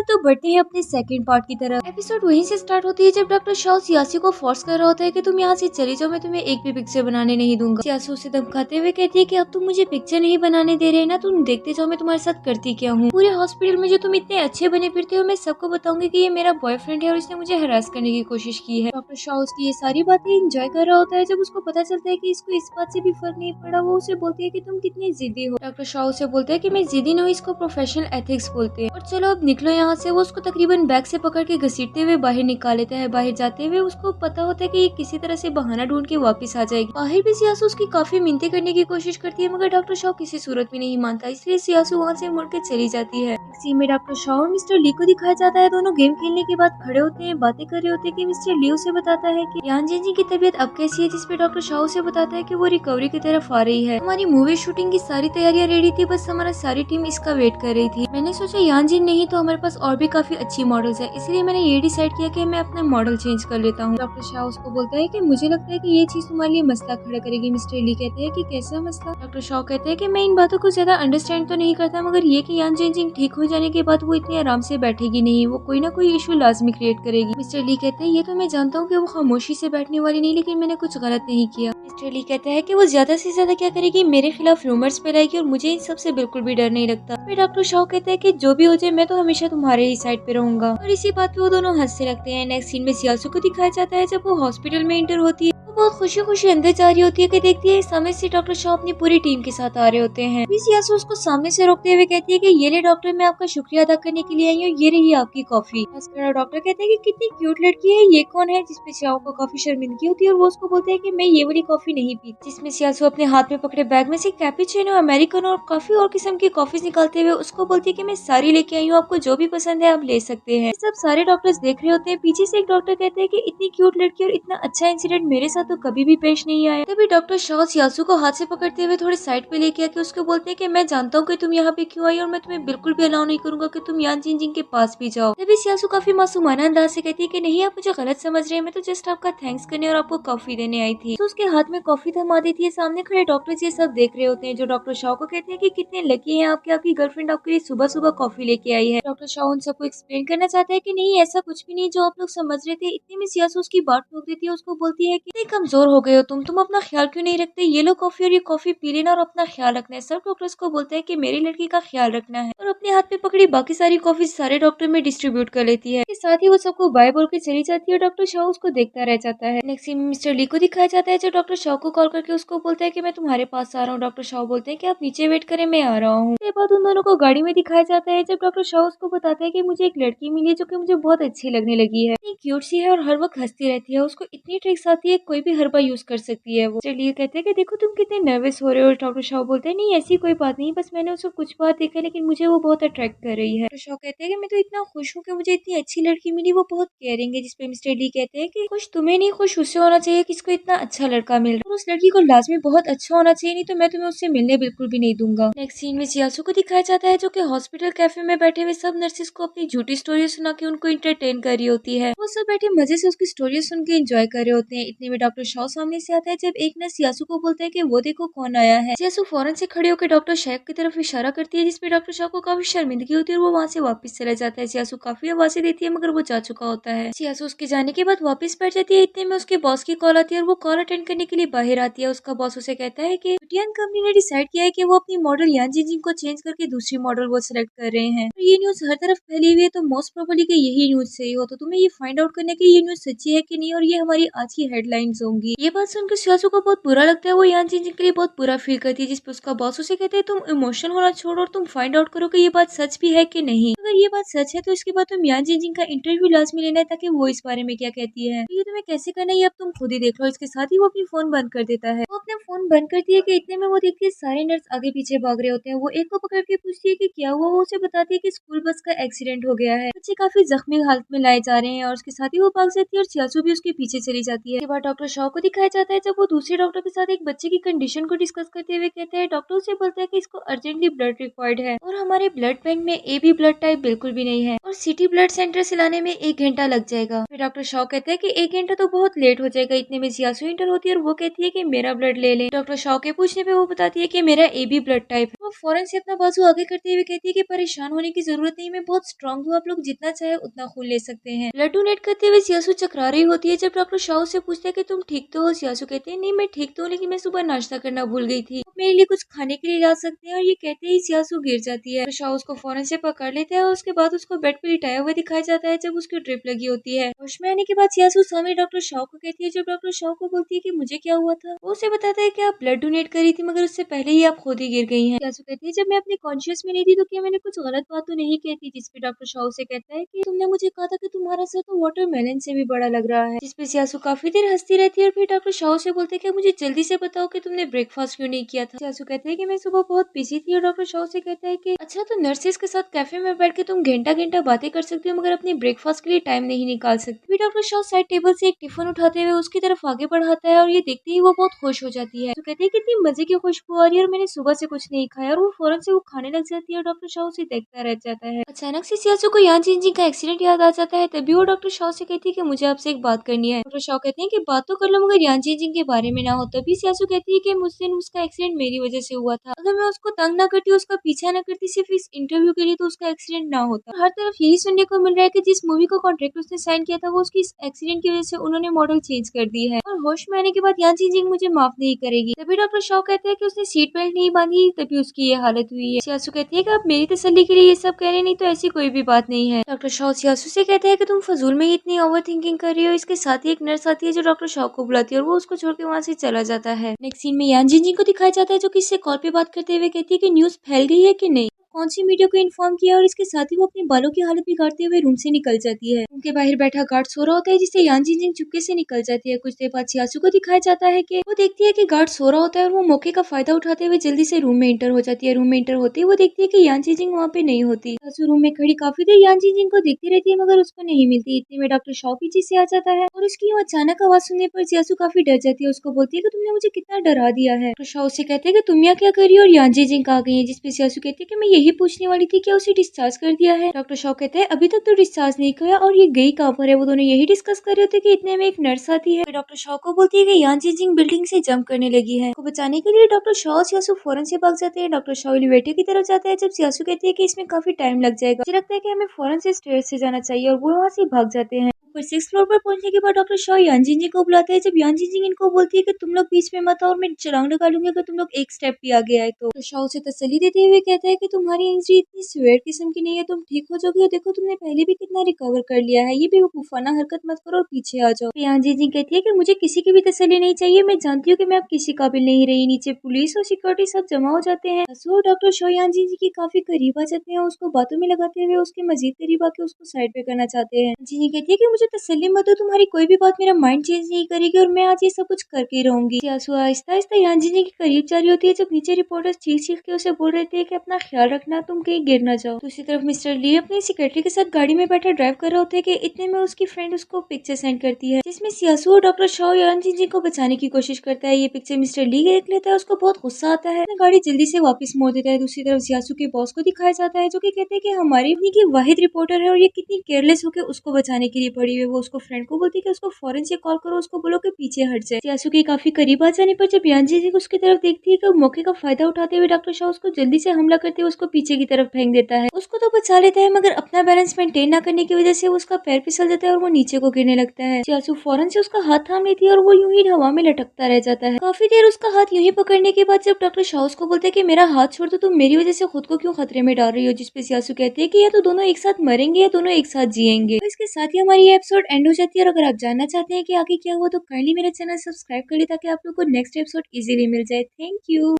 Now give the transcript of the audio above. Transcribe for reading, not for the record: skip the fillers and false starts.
तो बढ़ते हैं अपने सेकंड पार्ट की तरफ। एपिसोड वहीं से स्टार्ट होती है जब डॉक्टर शाओ सियासी को फोर्स कर रहा होता है कि तुम यहाँ से चली जाओ, मैं तुम्हें एक भी पिक्चर बनाने नहीं दूंगा। सियासी उसे धमकाते हुए कहती है कि अब तुम मुझे पिक्चर नहीं बनाने दे रहे ना, तुम देखते जाओ मैं तुम्हारे साथ करती क्या हूँ। पूरे हॉस्पिटल में जो तुम इतने अच्छे बने फिरते हो, मैं सबको बताऊंगी कि ये मेरा बॉयफ्रेंड है और इसने मुझे हरास करने की कोशिश की है। डॉक्टर शाओ उसकी ये सारी बातें एंजॉय कर रहा होता है। जब उसको पता चलता है कि इसको इस बात से भी फर्क नहीं पड़ा, वो उसे बोलती है कि तुम कितनी जिद्दी हो। डॉक्टर शाओ से बोलते हैं कि मैं जिद्दी नहीं, इसको प्रोफेशनल एथिक्स बोलते हैं। और चलो अब निकलो यहाँ से। वो उसको तकरीबन बैग से पकड़ के घसीटते हुए बाहर निकाल लेता है। बाहर जाते हुए उसको पता होता है कि ये किसी तरह से बहाना ढूंढ के वापस आ जाएगी। बाहर भी सियासू उसकी काफी मिन्नतें करने की कोशिश करती है, मगर डॉक्टर शाओ किसी सूरत में नहीं मानता, इसलिए सियासू वहाँ से मुड़ के चली जाती है। सीन में डॉक्टर शाओ और मिस्टर ली को दिखाया जाता है। दोनों गेम खेलने के बाद खड़े होते हैं, बातें कर रहे होते हैं कि मिस्टर ली उसे बताता है कि यान जिन की तबीयत अब कैसी है, जिसपे डॉक्टर शाओ से बताता है कि वो रिकवरी की तरफ आ रही है। हमारी मूवी शूटिंग की सारी तैयारियां रेडी थी, बस हमारा सारी टीम इसका वेट कर रही थी। मैंने सोचा यान जिन नहीं तो हमारे पास और भी काफी अच्छी मॉडल्स है, इसलिए मैंने ये डिसाइड किया कि मैं अपना मॉडल चेंज कर लेता हूँ। डॉक्टर शाह उसको बोलता है कि मुझे लगता है कि ये चीज तुम्हारे लिए मसला खड़ा करेगी। मिस्टर ली कहते हैं कि कैसा मसला। डॉक्टर शाह कहते हैं कि मैं इन बातों को ज्यादा अंडरस्टैंड तो नहीं करता, मगर ये कि यान जिन ठीक हो जाने के बाद वो इतनी आराम से बैठेगी नहीं, वो कोई ना कोई इशू लाजमी क्रिएट करेगी। मिस्टर ली कहते हैं ये तो मैं जानता हूँ कि वो खामोशी से बैठने वाली नहीं, लेकिन मैंने कुछ गलत नहीं किया। मिस्टर ली कहते हैं कि वो ज्यादा से ज्यादा क्या करेगी, मेरे खिलाफ रूमर्स फैलाएगी, और मुझे इन सब से बिल्कुल भी डर नहीं लगता। फिर डॉक्टर शाह कहते हैं कि जो भी हो जाए मैं तो हमेशा तुम्हारे ही साइड पे रहूंगा। और इसी बात पे वो दोनों हंसने लगते हैं। नेक्स्ट सीन में सियासू को दिखाया जाता है जब वो हॉस्पिटल में इंटर होती है। वो बहुत खुशी खुशी अंदर जा रही होती है कि देखती है सामने से डॉक्टर शाह अपनी पूरी टीम के साथ आ रहे होते हैं। सियासू उसको सामने से रोकते हुए कहती है कि ये ले डॉक्टर, मैं आपका शुक्रिया अदा करने के लिए आई हूँ, ये रही आपकी कॉफी। डॉक्टर कहते हैं कि कितनी क्यूट लड़की है, ये कौन है, जिसपे सियासू को काफी शर्मिंदगी होती है और वो उसको बोलते हैं कि मैं ये वाली कॉफी नहीं पी। जिसमें सियासू अपने हाथ में पकड़े बैग में से कैपुचिनो, अमेरिकन और काफी और किस्म की कॉफीज निकालते हुए उसको बोलती है कि मैं सारी लेके आई हूँ, आपको जो भी पसंद है आप ले सकते हैं। सब सारे डॉक्टर्स देख रहे होते हैं। पीछे से एक डॉक्टर कहते हैं कि इतनी क्यूट लड़की और इतना अच्छा इंसिडेंट मेरे साथ तो कभी भी पेश नहीं आया। तभी डॉक्टर शाह सियासू को हाथ से पकड़ते हुए थोड़े साइड पे लेके आके उसको बोलते हैं कि मैं जानता हूँ कि तुम यहाँ पे क्यों आई और मैं तुम्हें बिल्कुल भी अलाउ नहीं करूंगा कि तुम यान जिन के पास भी जाओ। तभी सियासू काफी मासूमाना अंदाज से कहती है कि नहीं, आप मुझे गलत समझ रहे हैं, मैं तो जस्ट आपका थैंक्स करने और आपको कॉफी देने आई थी। तो उसके हाथ में कॉफी थमा देती है। सामने खड़े डॉक्टर्स ये सब देख रहे होते हैं, जो डॉक्टर शाह को कहते हैं कि कितने लकी हैं आपके, आपकी गर्लफ्रेंड आपके लिए सुबह सुबह कॉफी लेके आई है। डॉक्टर शाह उन सबको एक्सप्लेन करना चाहता है कि नहीं ऐसा कुछ भी नहीं जो आप लोग समझ रहे थे। इतने में सियासू उसकी बात रोक देती है। उसको बोलती है कि इतने कमजोर हो गए हो तुम अपना ख्याल क्यों नहीं रखते, ये लो कॉफी और ये कॉफी पी लेना और अपना ख्याल रखना है। सब डॉक्टर्स को बोलते हैं कि मेरी लड़की का ख्याल रखना है, और अपने हाथ में पकड़ी बाकी सारी कॉफी सारे डॉक्टर में डिस्ट्रीब्यूट कर लेती है। इसके साथ ही वो सबको बाय बोल के चली जाती है। डॉक्टर शाह उसको देखता रह जाता है। नेक्स्ट सीन में मिस्टर ली को दिखाया जाता है, जो डॉक्टर शाह को कॉल करके उसको बोलता है कि मैं तुम्हारे पास आ रहा हूँ। डॉक्टर शाह बोलते हैं कि आप नीचे वेट करें, मैं आ रहा हूँ। उसके बाद उन दोनों को गाड़ी में दिखाया जाता है, जब डॉक्टर शाह उसको बताता है कि मुझे एक लड़की मिली है जो कि मुझे बहुत अच्छी लगने लगी है, इतनी क्यूट सी है और हर वक्त हंसती रहती है, उसको इतनी ट्रिक्स आती है, कोई भी हरबा यूज कर सकती है वो। चलिए कहते हैं कि देखो तुम कितने नर्वस हो रहे हो। डॉक्टर शाह बोलते हैं नहीं ऐसी कोई बात नहीं, बस मैंने उसको कुछ बार देखा लेकिन मुझे वो बहुत अट्रैक्ट कर रही है। डॉक्टर शाह कहते हैं कि मैं तो इतना खुश हूँ कि मुझे इतनी अच्छी लड़की मिली, वो बहुत केयरिंग है। जिसपे मिस्टर ली कहते हैं कि खुश तुम्हें नहीं, खुश उससे होना चाहिए कि इसको इतना अच्छा लड़का मिल रहा है, और उस लड़की को लाजमी बहुत अच्छा होना चाहिए, नहीं तो मैं तुम्हें उससे मिलने बिल्कुल भी नहीं दूंगा। नेक्स्ट सीन में सियासू को दिखाया जाता है, जो कि हॉस्पिटल कैफे में बैठे हुए सब नर्सेस को अपनी झूठी स्टोरी सुना के उनको इंटरटेन कर रही होती है। वो सब बैठे मजे से उसकी स्टोरी सुन के एंजॉय कर रहे होते हैं। इतने में डॉक्टर शाह सामने से आता है, जब एक नर्स सियासू को बोलता है कि वो देखो कौन आया है। सियासू फौरन से खड़े होकर डॉक्टर शाह की तरफ इशारा करती है, जिसपे डॉक्टर शाह को काफी शर्मिंदगी होती है और वो वहाँ से वापस चला जाता है। सियासू काफी आवाजें देती है, मगर वो जा चुका होता है। सियासू उसके जाने के बाद वापस बैठ जाती है। इतने में उसके बॉस की कॉल आती है और वो कॉल अटेंड करने के लिए बाहर आती है। उसका बॉस उसे कहता है कि टियान कंपनी ने डिसाइड किया है कि वो अपनी मॉडल यान जिन को चेंज करके दूसरी मॉडल वो सिलेक्ट कर रहे हैं। और ये न्यूज हर तरफ फैली हुई है, तो मोस्ट प्रोबेबली कि यही न्यूज सही हो। तो तुम्हें ये फाइंड आउट करने की ये न्यूज सच्ची है कि नहीं, और ये हमारी आज की हेडलाइंस होंगी। ये बात सुनकर सियासू को बहुत बुरा लगता है। वो यान जिन के लिए बहुत बुरा फील करती है, जिसपे उसका बॉस उसे कहते हैं तुम इमोशनल होना छोड़ो और तुम फाइंड आउट करो कि ये बात सच भी है कि नहीं। अगर ये बात सच है तो इसके बाद तुम यान जिन का इंटरव्यू लाजमी लेना है, ताकि वो इस बारे में क्या कहती है। तो ये तुम्हें कैसे करना है ये अब तुम खुद ही देख लो। इसके साथ ही वो अपनी फोन बंद कर देता है। वो अपना फोन बंद करती है कि इतने में वो देखती है सारे नर्स आगे पीछे भाग रहे होते हैं। वो एक को पकड़ के पूछती है कि क्या हुआ। वो उसे बताती है कि स्कूल बस का एक्सीडेंट हो गया है, बच्चे काफी जख्मी हालत में लाए जा रहे हैं, और उसके साथ ही वो भाग जाती है और सियासू भी उसके पीछे चली जाती है। इसके बाद डॉक्टर शाह को दिखाया जाता है, जब वो दूसरे डॉक्टर के साथ एक बच्चे की कंडीशन को डिस्कस करते हुए कहते हैं। डॉक्टर उसे बोलता है कि इसको अर्जेंटली ब्लड रिक्वायर्ड है, और हमारे ब्लड बैंक में ए बी ब्लड टाइप बिल्कुल भी नहीं है, और सिटी ब्लड सेंटर से लाने में 1 घंटा लग जाएगा। फिर डॉक्टर शाह कहते हैं कि 1 घंटा तो बहुत लेट हो जाएगा। इतने में सियासू इंटर होती है और वो कहती है कि मेरा ब्लड ले लें। डॉक्टर शाह के पूछने पे वो बताती है कि मेरा ए बी ब्लड टाइप है। वो फौरन से अपना बाजू आगे करते हुए कहती है कि परेशान होने की जरूरत नहीं, मैं बहुत स्ट्रांग हूँ, आप लोग जितना चाहे उतना खून ले सकते हैं। ब्लड डोनेट करते हुए सियासू चकरा रही होती है जब डॉक्टर शाह से पूछते हैं कि तुम ठीक तो हो। सियासू कहते हैं नहीं मैं ठीक तो हूँ, लेकिन मैं सुबह नाश्ता करना भूल गई थी, मेरे लिए कुछ खाने के लिए ला सकते हैं। और ये कहते ही सियासू गिर जाती है। शाह उसको फौरन से पकड़ लेता है और उसके बाद उसको बेड पर लिटाया हुआ दिखाया जाता है जब उसकी ड्रिप लगी होती है। होश में आने के बाद सियासू सामने डॉक्टर शाह को कहती है, जब डॉक्टर शाह को बोलती है कि मुझे क्या हुआ था, वो उसे बताता है कि आप ब्लड डोनेट करी थी मगर उससे पहले ही आप खुद ही गिर गई हैं। सियासू कहती है जब मैं अपने कॉन्शियस में नहीं थी तो क्या मैंने कुछ गलत बात तो नहीं कहती, जिसपे डॉक्टर शाह से कहता है कि तुमने मुझे कहा था कि तुम्हारा सर तो वाटरमेलन से भी बड़ा लग रहा है, जिसपे सियासू काफी देर हंसती रहती है और फिर डॉक्टर शाह से बोलते हैं कि मुझे जल्दी से बताओ कि तुमने ब्रेकफास्ट क्यों नहीं किया था। सियासू कहते हैं कि मैं सुबह बहुत बिजी थी और डॉक्टर शाह से कहता है कि अच्छा तो नर्सेज के साथ कैफे में बैठ के तुम घंटा घंटा बातें कर सकती हो मगर अपने ब्रेकफास्ट के लिए टाइम नहीं निकाल सकती। फिर डॉक्टर शाह साइड टेबल से एक टिफिन उठाते हुए उसकी तरफ आगे बढ़ाता है और ये देखते ही वो बहुत खुश हो जाती है। तो कहते हैं कितनी मजे की खुशबू आ रही है और मैंने सुबह से कुछ नहीं खाया, और वो फौरन से वो खाने लग जाती है और डॉक्टर शाह उसे देखता रह जाता है। अचानक से सियासू को यान जिंजी का एक्सीडेंट याद आ जाता है, तभी वो डॉक्टर शाह से कहती है कि मुझे आपसे एक बात करनी है। डॉक्टर शाह कहते हैं कि बात तो कर लो मगर यान जिंजी के बारे में ना हो। तभी सियासू कहती है कि उस दिन उसका एक्सीडेंट मेरी वजह से हुआ था, अगर मैं उसको तंग ना करती, उसका पीछा ना करती सिर्फ इस इंटरव्यू के लिए, तो उसका एक्सीडेंट ना होता। हर तरफ यही सुनने को मिल रहा है कि जिस मूवी को कॉन्ट्रैक्ट उसने साइन किया था वो उसकी एक्सीडेंट की वजह से उन्होंने मॉडल चेंज कर दी है, और होश में आने के बाद यान जिंजिंग मुझे माफ नहीं करेगी। तभी डॉक्टर शाह कहते हैं कि उसने सीट बेल्ट नहीं बांधी तभी उसकी ये हालत हुई है। सियासू कहती है कि आप मेरी तसल्ली के लिए ये सब कह रहे, नहीं तो ऐसी कोई भी बात नहीं है। डॉक्टर शाह सियासू से कहते हैं कि तुम फजूल में ही इतनी ओवर थिंकिंग कर रही हो। इसके साथ ही एक नर्स आती है जो डॉक्टर शाह को बुलाती है और वो उसको छोड़ के वहाँ से चला जाता है। नेक्स्ट सीन में यान जिंजिंग को दिखाया जाता है जो किससे कॉल पे बात करते हुए कहती है कि न्यूज फैल गई है कि नहीं, कौन सी मीडिया को इन्फॉर्म किया, और इसके साथ ही वो अपने बालों की हालत बिगाड़ते हुए रूम से निकल जाती है। उनके बाहर बैठा गार्ड सो रहा होता है जिससे यान जिंजिंग चुपके से निकल जाती है। कुछ देर बाद सियासू को दिखाया जाता है कि वो देखती है कि गार्ड सो रहा होता है और वो मौके का फायदा उठाते हुए जल्दी से रूम में एंटर हो जाती है। रूम में एंटर होते ही वो देखती है कि यान जिंजिंग वहाँ पे नहीं होती। सियासू रूम में खड़ी काफी देर यान जिंजिंग को देखती रहती है मगर उसको नहीं मिलती। इतने में डॉक्टर शॉ पीछे से आ जाता है और उसकी यूं अचानक आवाज सुनने पर सियासू काफी डर जाती है। उसको बोलती है कि तुमने मुझे कितना डरा दिया है। डॉक्टर शॉ उसे कहते हैं कि तुम यहाँ क्या कर रही हो और यान जिंजिंग कहाँ गई है, जिसपे सियासू कहती है कि मैं यही पूछने वाली थी क्या उसे डिस्चार्ज कर दिया है। डॉक्टर शॉ कहते हैं अभी तक तो डिस्चार्ज नहीं किया, और ये गई कहाँ पर है। वो दोनों यही डिस्कस कर रहे थे कि इतने में एक नर्स आती है। डॉक्टर शॉ को बोलती है कि यान जिंजिंग बिल्डिंग से जंप करने लगी है। को बचाने के लिए डॉक्टर शॉ और सियासू फौरन से भाग जाते हैं। डॉक्टर शॉ एलिवेटर की तरफ जाता है जब सियासू कहती है कि इसमें काफी टाइम लग जाएगा, मुझे लगता है कि हमें फौरन से स्टेयर्स से जाना चाहिए, और वो वहाँ से भाग जाते हैं। ऊपर 6th फ्लोर पर पहुंचने के बाद डॉक्टर शॉ यान जिंजिंग को बुलाते हैं। जब यान जिंजिंग इनको बोलती है कि तुम लोग बीच में मत आओ और मैं छलांग लगा लूंगी अगर तुम लोग एक स्टेप भी आगे आए तो। शॉ उसे तसल्ली देते हुए कहता है कि तुम्हारी इंजरी इतनी सीवियर किस्म की नहीं है, तुम ठीक हो जाओगे, और देखो तुमने पहले भी कितना रिकवर कर लिया है, ये बेवकूफाना हरकत मत करो और पीछे आ जाओ। यान जिंजिंग कहती है कि मुझे किसी की भी तसल्ली नहीं चाहिए, मैं जानती हूँ कि मैं अब किसी काबिल नहीं रही। नीचे पुलिस और सिक्योरिटी सब जमा हो जाते हैं। और डॉक्टर शॉ यान जिंजिंग की काफी करीब आ जाते हैं, उसको बातों में लगाते हुए उसके मजीद करीब आके उसको साइड पे करना चाहते हैं। जिंजिंग कहती है कि मुझे तसल्ली मत दो, तुम्हारी कोई भी बात मेरा माइंड चेंज नहीं करेगी और मैं आज ये सब कुछ करके ही रहूंगी। सियासू आहिस्ता आहिस्ता यान जिंजिंग के करीब जा रही होती है जब नीचे रिपोर्टर्स चीख चीख के उसे बोल रहे थे कि अपना ख्याल रखना, तुम कहीं गिर ना जाओ। दूसरी तरफ मिस्टर ली अपनी सेक्रेटरी के साथ गाड़ी में बैठा ड्राइव कर रहे होते हैं कि इतने में उसकी फ्रेंड उसको पिक्चर सेंड करती है जिसमें सियासू और डॉक्टर शॉ यान जिंजिंग को बचाने की कोशिश करता है। ये पिक्चर मिस्टर ली देख लेता है, उसको बहुत गुस्सा आता है, गाड़ी जल्दी से वापस मोड़ देता है। दूसरी तरफ सियासू के बॉस को दिखाया जाता है जो कि कहते हैं कि हमारी अपनी की वाहिद रिपोर्टर है और ये कितनी केयरलेस होकर उसको बचाने के लिए पड़ी हुई है। वो उसको फ्रेंड को बोलती है कि उसको फौरन से कॉल करो, उसको बोलो कि पीछे हट जाए। सियासू के काफी करीब आ जाने पर जब यान जिंजिंग उसकी तरफ देखती है कि मौके का फायदा उठाते हुए डॉक्टर शाह उसको जल्दी से हमला करते हुए उसको पीछे की तरफ फेंक देता है। उसको तो बचा लेता है मगर अपना बैलेंस मेंटेन न करने की वजह से उसका पैर फिसल जाता है और वो नीचे को गिरने लगता है। सियासू फौरन से उसका हाथ थाम लेती है और वो यूं ही हवा में लटकता रह जाता है। काफी देर उसका हाथ यूं ही पकड़ने के बाद जब डॉक्टर शाह उसको बोलते हैं कि मेरा हाथ छोड़ दो, तुम मेरी वजह से खुद को क्यों खतरे में डाल रही हो, जिसपे सियासू कहती है कि या तो दोनों एक साथ मरेंगे या दोनों एक साथ जिएंगे। तो इसके साथ ही हमारी ये एपिसोड एंड हो जाती है, और अगर आप जानना चाहते हैं कि आगे क्या हुआ तो काइंडली मेरा चैनल सब्सक्राइब कर ले ताकि आप लोग को नेक्स्ट एपिसोड इजीली मिल जाए। Thank you.